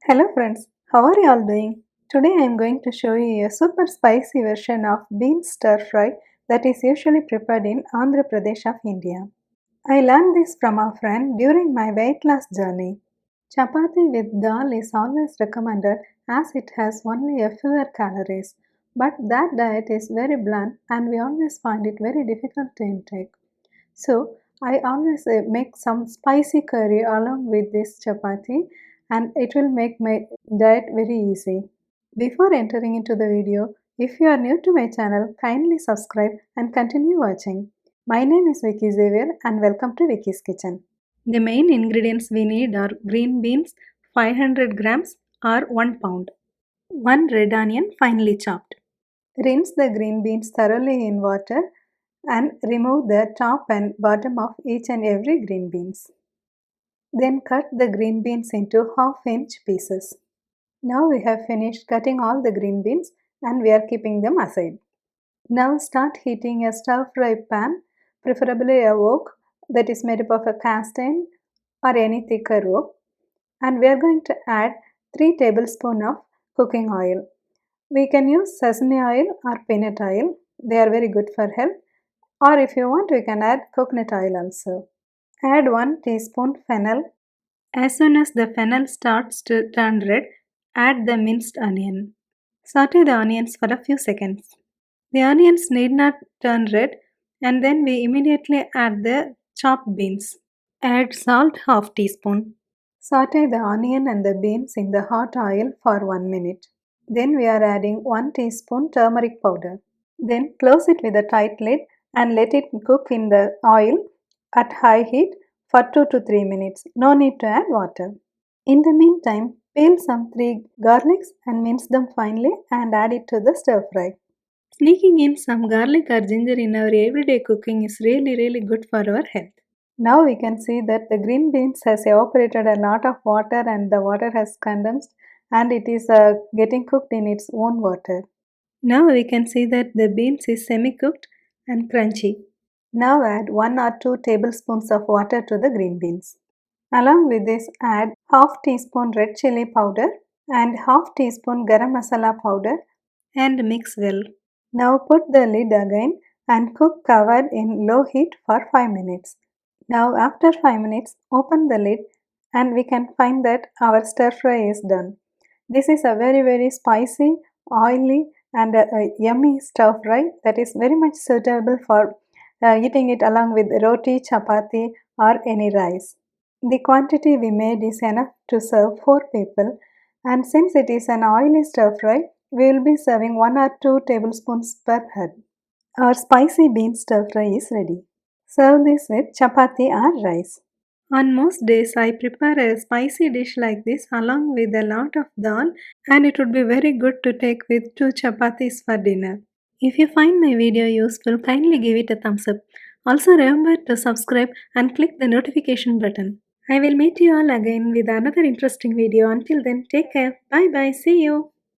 Hello friends, how are you all doing? Today I am going to show you a super spicy version of bean stir fry that is usually prepared in Andhra Pradesh of India. I learned this from a friend during my weight loss journey. Chapathi with dal is always recommended as it has only a fewer calories, but that diet is very bland and we always find it very difficult to intake. So I always make some spicy curry along with this chapati and it will make my diet very easy. Before entering into the video, if you are new to my channel, kindly subscribe and continue watching. My name is Vicky Xavier and welcome to Vicky's Kitchen. The main ingredients we need are green beans 500 grams or 1 pound, 1 red onion finely chopped. Rinse the green beans thoroughly in water and remove the top and bottom of each and every green beans. Then cut the green beans into half-inch pieces. Now we have finished cutting all the green beans and we are keeping them aside. Now start heating a stir-fry pan, preferably a wok that is made up of a cast iron or any thicker wok, and we are going to add 3 tablespoons of cooking oil. We can use sesame oil or peanut oil, they are very good for health, or if you want we can add coconut oil also. Add 1 teaspoon fennel. As soon as the fennel starts to turn red, add the minced onion. Saute the onions for a few seconds. The onions need not turn red and then we immediately add the chopped beans. Add salt half teaspoon. Saute the onion and the beans in the hot oil for 1 minute. Then we are adding 1 teaspoon turmeric powder. Then close it with a tight lid and let it cook in the oil at high heat for 2 to 3 minutes. No need to add water. In the meantime, peel some 3 garlics and mince them finely and add it to the stir fry. Sneaking in some garlic or ginger in our everyday cooking is really good for our health. Now we can see that the green beans has evaporated a lot of water and the water has condensed and it is getting cooked in its own water. Now we can see that the beans is semi-cooked and crunchy. Now add 1 or 2 tablespoons of water to the green beans. Along with this add half teaspoon red chili powder and half teaspoon garam masala powder and mix well. Now put the lid again and cook covered in low heat for 5 minutes. Now after 5 minutes open the lid and we can find that our stir fry is done. This is a very spicy, oily and a yummy stir fry that is very much suitable for eating it along with roti, chapati or any rice. The quantity we made is enough to serve 4 people and since it is an oily stir fry, we will be serving 1 or 2 tablespoons per head. Our spicy bean stir fry is ready. Serve this with chapati or rice. On most days, I prepare a spicy dish like this along with a lot of dal and it would be very good to take with 2 chapatis for dinner. If you find my video useful, kindly give it a thumbs up. Also remember to subscribe and click the notification button. I will meet you all again with another interesting video. Until then, take care. Bye bye. See you.